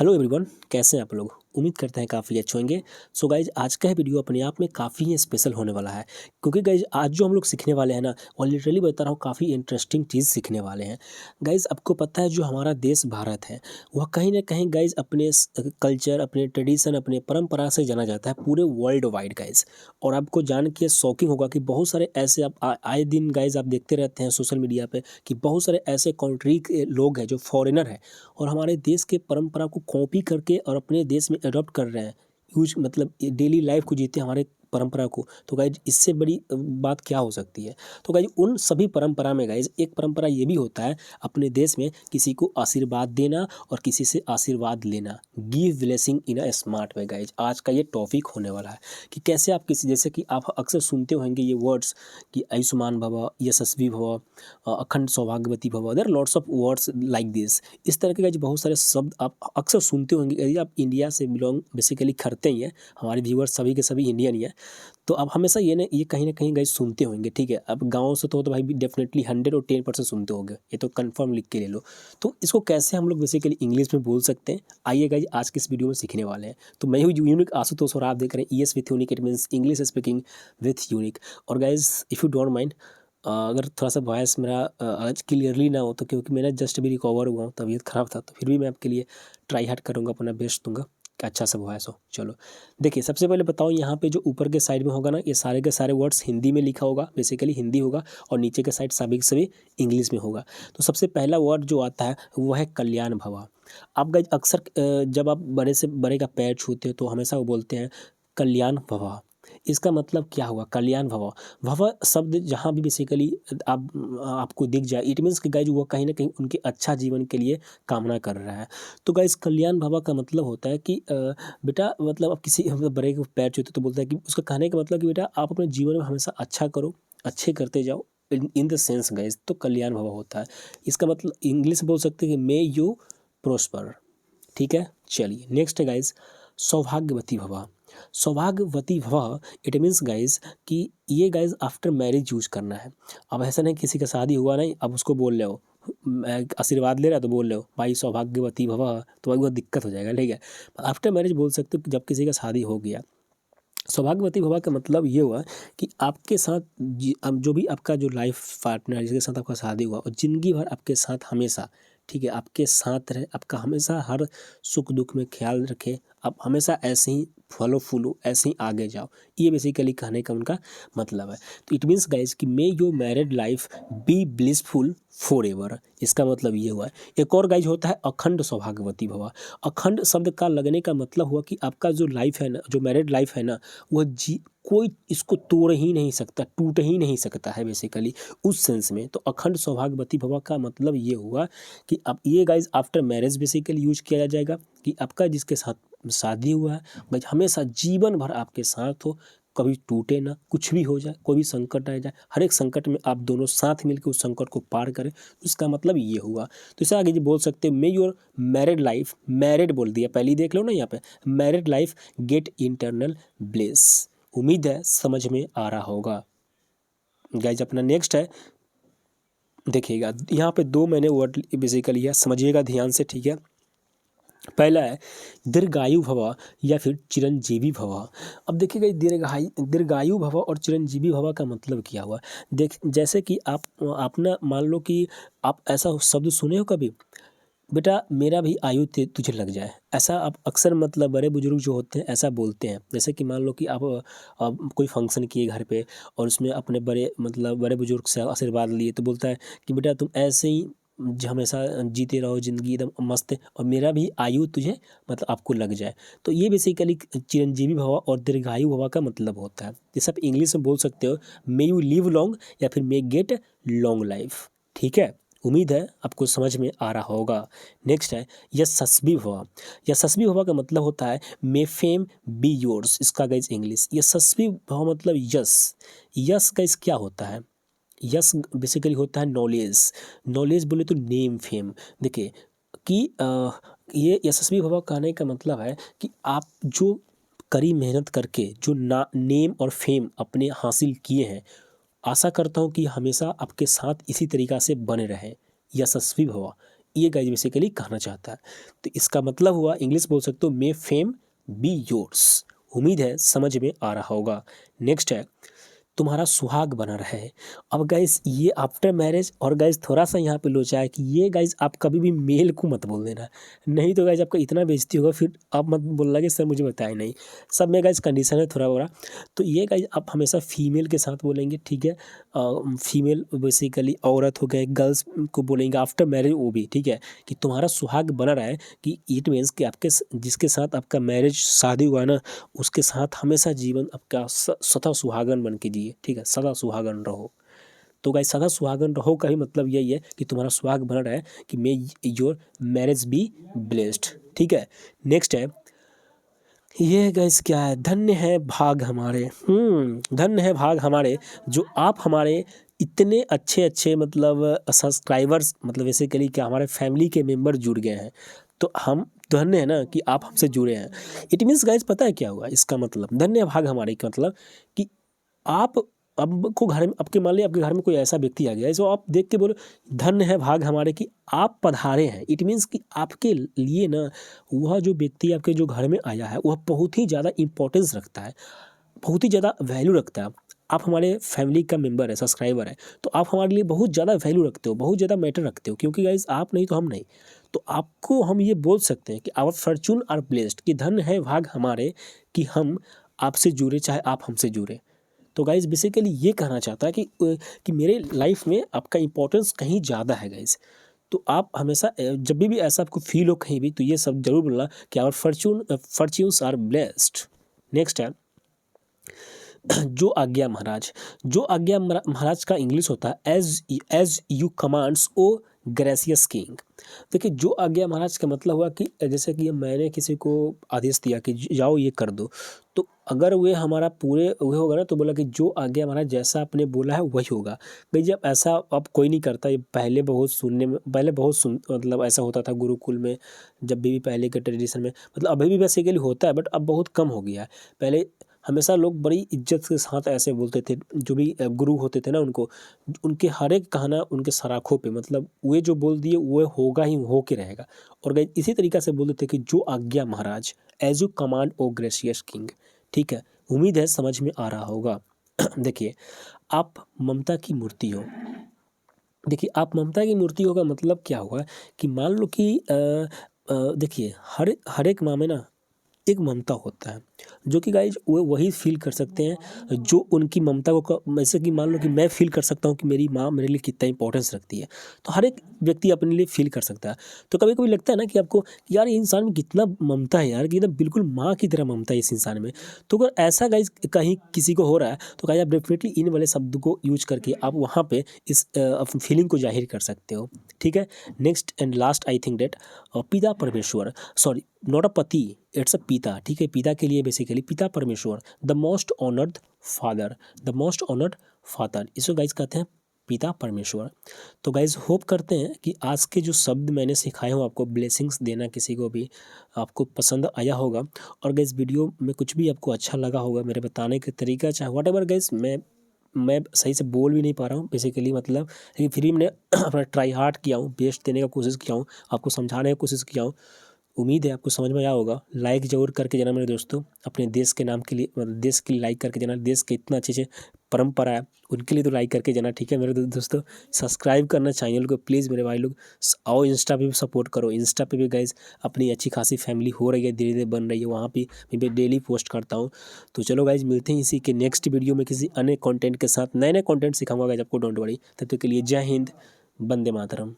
Hello everyone, कैसे हैं आप लोग। उम्मीद करते हैं काफ़ी अच्छे होंगे। सो गाइज आज का वीडियो अपने आप में काफ़ी स्पेशल होने वाला है, क्योंकि गाइज आज जो हम लोग सीखने वाले हैं ना, और लिटरली बता रहा हूँ काफ़ी इंटरेस्टिंग चीज़ सीखने वाले हैं। गाइज आपको पता है जो हमारा देश भारत है वह कहीं ना कहीं गाइज अपने कल्चर, अपने ट्रेडिशन, अपने परंपरा से जाना जाता है पूरे वर्ल्ड वाइड गाइज। और आपको जान के शॉकिंग होगा कि बहुत सारे ऐसे आप आए दिन गाइज आप देखते रहते हैं सोशल मीडिया पे कि बहुत सारे ऐसे कंट्री के लोग हैं जो फॉरेनर हैं और हमारे देश के परंपरा को कॉपी करके और अपने देश में अडॉप्ट कर रहे हैं। यूज मतलब डेली लाइफ को जीते हैं हमारे परंपरा को। तो गाइज इससे बड़ी बात क्या हो सकती है। तो गाइज उन सभी परंपरा में गाइज एक परंपरा ये भी होता है अपने देश में किसी को आशीर्वाद देना और किसी से आशीर्वाद लेना। Give blessing in a smart way. Guys आज का ये टॉपिक होने वाला है कि कैसे आप किसी, जैसे कि आप अक्सर सुनते होंगे ये वर्ड्स कि आयुष्मान भव, यशस्वी भव, अखंड सौभाग्यवती भव, there lots of words like this. इस तरह के गाइज बहुत सारे शब्द आप अक्सर सुनते होंगे। यदि आप इंडिया से बिलोंग बेसिकली करते ही हैं, हमारे व्यूअर्स सभी के सभी इंडियन ही हैं, तो आप हमेशा ये कहीं ना कहीं गाइज सुनते होंगे। ठीक है, अब गाँव से तो भाई डेफिनेटली 100 और 10% सुनते होंगे, ये तो कंफर्म लिख के ले लो। तो इसको कैसे हम लोग बेसिकली इंग्लिश में बोल सकते हैं, आइए गाइज आज की इस वीडियो में सीखने वाले हैं। तो मैं हूँ यूनिक आशुतोष और आप देख रहे हैं ES with unique, it means English speaking with unique. और guys if you don't mind, अगर थोड़ा सा वॉइस मेरा आज क्लियरली ना हो तो क्योंकि मैंने जस्ट अभी रिकवर हुआ हूँ, तबीयत ख़राब था, तो फिर भी मैं आपके लिए ट्राई हार्ड करूँगा, अपना बेस्ट दूंगा कि अच्छा सा वॉइस हो। चलो देखिए, सबसे पहले बताओ यहाँ पे जो ऊपर के साइड में होगा ना, ये सारे के सारे वर्ड्स हिंदी में लिखा होगा, बेसिकली हिंदी होगा, और नीचे के साइड सभी के सभी इंग्लिश में होगा। तो सबसे पहला वर्ड जो आता है वो है कल्याण भवा। आप गाइज अक्सर जब आप बड़े से बड़े का पैर छूते हो तो हमेशा वो बोलते हैं कल्याण भवा। इसका मतलब क्या हुआ कल्याण भव। भव शब्द जहाँ भी बेसिकली आपको दिख जाए, इट मीन्स कि गाइज वो कहीं ना कहीं उनके अच्छा जीवन के लिए कामना कर रहा है। तो गाइज कल्याण भव का मतलब होता है कि बेटा, मतलब आप किसी मतलब बड़े के पैर छूते तो बोलता है कि उसका कहने का मतलब कि बेटा आप अपने जीवन में हमेशा अच्छा करो, अच्छे करते जाओ, इन द सेंस गाइज। तो कल्याण भव होता है। इसका मतलब इंग्लिश में बोल सकते हैं कि मे यू प्रोस्पर। ठीक है, चलिए नेक्स्ट है गाइज सौभाग्यवती भवा। सौभाग्यवती भव इट मीन्स गाइज कि ये गाइज आफ्टर मैरिज यूज करना है। अब ऐसा नहीं किसी का शादी हुआ नहीं, अब उसको बोल रहे हो आशीर्वाद ले रहा है तो बोल रहे हो भाई सौभाग्यवती भव, तो भाई बहुत दिक्कत हो जाएगा। ठीक है, आफ्टर मैरिज बोल सकते हो कि जब किसी का शादी हो गया। सौभाग्यवती भवा का मतलब ये हुआ कि आपके साथ अब जो भी आपका जो लाइफ पार्टनर जिसके साथ आपका शादी हुआ और ज़िंदगी भर आपके साथ हमेशा, ठीक है, आपके साथ रहे, आपका हमेशा हर सुख दुख में ख्याल रखे, आप हमेशा ऐसे ही फॉलो फूलो, ऐसे ही आगे जाओ। ये बेसिकली कहने का उनका मतलब है। तो इट मीन्स गाइज कि may your married life be blissful for ever. इसका मतलब ये हुआ है। एक और गाइज होता है अखंड सौभाग्यवती भवा। अखंड शब्द का लगने का मतलब हुआ कि आपका जो लाइफ है ना, जो मैरिड लाइफ है ना, वह कोई इसको तोड़ ही नहीं सकता, टूट ही नहीं सकता है बेसिकली उस सेंस में। तो अखंड सौभाग्यवती भवा का मतलब ये हुआ कि अब ये guys after marriage basically use किया जाएगा कि आपका जिसके साथ शादी हुआ है भाई हमेशा जीवन भर आपके साथ हो, कभी टूटे ना, कुछ भी हो जाए, कोई भी संकट आ जाए, हर एक संकट में आप दोनों साथ मिलकर उस संकट को पार करें। इसका मतलब ये हुआ। तो इसे आगे जी बोल सकते हैं मे योर मैरिड लाइफ, मैरिड बोल दिया पहले ही देख लो ना यहाँ पे, married life gate internal bless. उम्मीद है समझ में आ रहा होगा। गाइज अपना नेक्स्ट है, देखिएगा यहाँ पे दो मैंने वर्ड बेसिकली है, समझिएगा ध्यान से। ठीक है, पहला है दीर्घायु भव या फिर चिरंजीवी भव। अब देखिएगा दीर्घायु भव और चिरंजीवी भव का मतलब क्या हुआ। देख जैसे कि आप ना मान लो कि आप ऐसा शब्द सुने हो कभी, बेटा मेरा भी आयु तुझे लग जाए। ऐसा आप अक्सर मतलब बड़े बुजुर्ग जो होते हैं ऐसा बोलते हैं। जैसे कि मान लो कि आप कोई फंक्शन किए घर पे और उसमें अपने बड़े मतलब बड़े बुजुर्ग से आशीर्वाद लिए, तो बोलता है कि बेटा तुम ऐसे ही हमेशा जीते रहो ज़िंदगी एकदम मस्त, और मेरा भी आयु तुझे मतलब आपको लग जाए। तो ये बेसिकली चिरंजीवी भव और दीर्घायु भव का मतलब होता है। जैसे आप इंग्लिश में बोल सकते हो मे यू लिव लॉन्ग या फिर मे गेट लॉन्ग लाइफ। ठीक है, उम्मीद है आपको समझ में आ रहा होगा। नेक्स्ट है यशस्वी भव। यशस्वी भव का मतलब होता है मे फेम बी योर्स। इसका गाइज इंग्लिश यशस्वी भव मतलब यश। यश गाइज क्या होता है, यश बेसिकली होता है नॉलेज। नॉलेज बोले तो नेम फेम। देखिए कि ये यशस्वी भव कहने का मतलब है कि आप जो कड़ी मेहनत करके जो नेम और फेम अपने हासिल किए हैं, आशा करता हूँ कि हमेशा आपके साथ इसी तरीक़ा से बने रहें। यशस्वी भव, ये गाइज बेसिकली कहना चाहता है। तो इसका मतलब हुआ, इंग्लिश बोल सकते हो, मे फेम बी योर्स। उम्मीद है समझ में आ रहा होगा। नेक्स्ट है, तुम्हारा सुहाग बना रहे। अब गाइस ये आफ्टर मैरिज, और गाइस थोड़ा सा यहाँ पे लोचा है कि ये गाइस आप कभी भी मेल को मत बोल देना, नहीं तो गाइस आपका इतना बेइज्जती होगा, फिर आप मत बोलना कि सर मुझे बताया नहीं। सब में गाइस कंडीशन है थोड़ा बड़ा। तो ये गाइस आप हमेशा फीमेल के साथ बोलेंगे, ठीक है। फीमेल बेसिकली औरत हो गए, गर्ल्स को बोलेंगे आफ्टर मैरिज, वो भी ठीक है, कि तुम्हारा सुहाग बना रहा है, कि इट मीन्स कि आपके जिसके साथ आपका मैरिज शादी हुआ ना, उसके साथ हमेशा जीवन आपका सदा सुहागन बन के जिए, ठीक है, सदा सुहागन रहो। तो गाइस सदा सुहागन रहो का ही मतलब यही है कि तुम्हारा सुहाग बना रहा है, कि may your marriage be blessed, ठीक है। नेक्स्ट है, ये गाइस क्या है, धन्य है भाग हमारे। धन्य है भाग हमारे, जो आप हमारे इतने अच्छे अच्छे मतलब सब्सक्राइबर्स, मतलब बेसिकली क्या हमारे फैमिली के मेंबर जुड़ गए हैं, तो हम धन्य है ना कि आप हमसे जुड़े हैं। इट मीन्स गाइस पता है क्या हुआ इसका मतलब, धन्य भाग हमारे का मतलब कि आप आपको घर में, आपके मान लीजिए आपके घर में कोई ऐसा व्यक्ति आ गया, जो आप देख के बोलो धन्य है भाग हमारे कि आप पधारे हैं। इट मीन्स कि आपके लिए ना, वह जो व्यक्ति आपके जो घर में आया है, वह बहुत ही ज़्यादा इंपॉर्टेंस रखता है, बहुत ही ज़्यादा वैल्यू रखता है। आप हमारे फैमिली का मेंबर है, सब्सक्राइबर है, तो आप हमारे लिए बहुत ज़्यादा वैल्यू रखते हो, बहुत ज़्यादा मैटर रखते हो, क्योंकि गाइस आप नहीं तो हम नहीं। तो आपको हम ये बोल सकते हैं कि आवर फॉर्चून आर ब्लेस्ड, कि धन्य है भाग हमारे कि हम आपसे जुड़े, चाहे आप हमसे जुड़े। तो गाइज़ बेसिकली ये कहना चाहता है कि मेरे लाइफ में आपका इंपॉर्टेंस कहीं ज़्यादा है गाइज़। तो आप हमेशा जब भी ऐसा आपको फील हो कहीं भी, तो ये सब जरूर बोलना कि our fortunes are blessed. Next है, जो आज्ञा महाराज। जो आज्ञा महाराज का इंग्लिश होता है as you commands O gracious king. देखिए, जो आज्ञा महाराज का मतलब हुआ कि जैसे कि मैंने किसी को आदेश दिया कि जाओ ये कर दो, तो अगर वे हमारा पूरे हुए होगा ना, तो बोला कि जो आज्ञा महाराज जैसा आपने बोला है वही होगा। भाई जब ऐसा अब कोई नहीं करता, ये पहले बहुत सुनने में, पहले बहुत मतलब ऐसा होता था गुरुकुल में, जब भी पहले के ट्रेडिशन में, मतलब अभी भी बेसिकली होता है, बट अब बहुत कम हो गया है। पहले हमेशा लोग बड़ी इज्जत के साथ ऐसे बोलते थे, जो भी गुरु होते थे ना उनको, उनके हर एक कहना उनके सराखों पे, मतलब वे जो बोल दिए वो होगा ही, हो के रहेगा। और गाइस इसी तरीक़ा से बोलते थे कि जो आज्ञा महाराज, as you command O gracious king, ठीक है। उम्मीद है समझ में आ रहा होगा। देखिए, आप ममता की मूर्ति हो। देखिए, आप ममता की मूर्ति हो का मतलब क्या हुआ, कि मान लो कि देखिए, हर एक माँ में ना एक ममता होता है, जो कि गाइज वो वही फील कर सकते हैं जो उनकी ममता को, जैसे कि मान लो कि मैं फील कर सकता हूँ कि मेरी माँ मेरे लिए कितना इंपॉर्टेंस रखती है, तो हर एक व्यक्ति अपने लिए फील कर सकता है। तो कभी कभी लगता है ना कि आपको, यार ये इंसान में कितना ममता है यार, कि एकदम बिल्कुल माँ की तरह ममता है इस इंसान में। तो अगर ऐसा गाइज कहीं किसी को हो रहा है, तो गाइज आप डेफिनेटली इन वाले शब्द को यूज करके आप वहाँ पे इस अपनी फीलिंग को जाहिर कर सकते हो, ठीक है। Next and last I think that, पिता परमेश्वर, सॉरी नॉट अ पति, इट्स अ पिता, ठीक है। पिता के लिए बेसिकली पिता परमेश्वर, the most honoured father, the most honoured father, इसको गाइज कहते हैं पिता परमेश्वर। तो गाइज होप करते हैं कि आज के जो शब्द मैंने सिखाए हो आपको, ब्लेसिंग्स देना किसी को भी, आपको पसंद आया होगा। और गाइज वीडियो में कुछ भी आपको अच्छा लगा होगा, मेरे बताने का तरीका, चाहे वट एवर गाइज, मैं सही से बोल भी नहीं पा रहा हूँ बेसिकली, मतलब लेकिन फिर भी मैंने अपना ट्राई हार्ड किया हूँ, बेस्ट देने का कोशिश किया हूँ, आपको समझाने की कोशिश किया हूँ। उम्मीद है आपको समझ में आया होगा। लाइक जरूर करके जाना मेरे दोस्तों, अपने देश के नाम के लिए, मतलब देश के लिए लाइक करके जाना, देश के इतना अच्छे परंपरा है उनके लिए तो लाइक करके जाना, ठीक है मेरे दोस्तों। सब्सक्राइब करना चैनल को प्लीज़ मेरे भाई लोग, आओ इंस्टा पे भी सपोर्ट करो। इंस्टा पे भी गाइज अपनी अच्छी खासी फैमिली हो रही है, धीरे धीरे बन रही है, वहाँ पे मैं डेली पोस्ट करता हूँ। तो चलो गाइज मिलते हैं इसी के नेक्स्ट वीडियो में किसी अन्य कंटेंट के साथ, नए नए कंटेंट सिखाऊंगा गाइज आपको, डोंट वरी। तब तक के लिए जय हिंद, वंदे मातरम।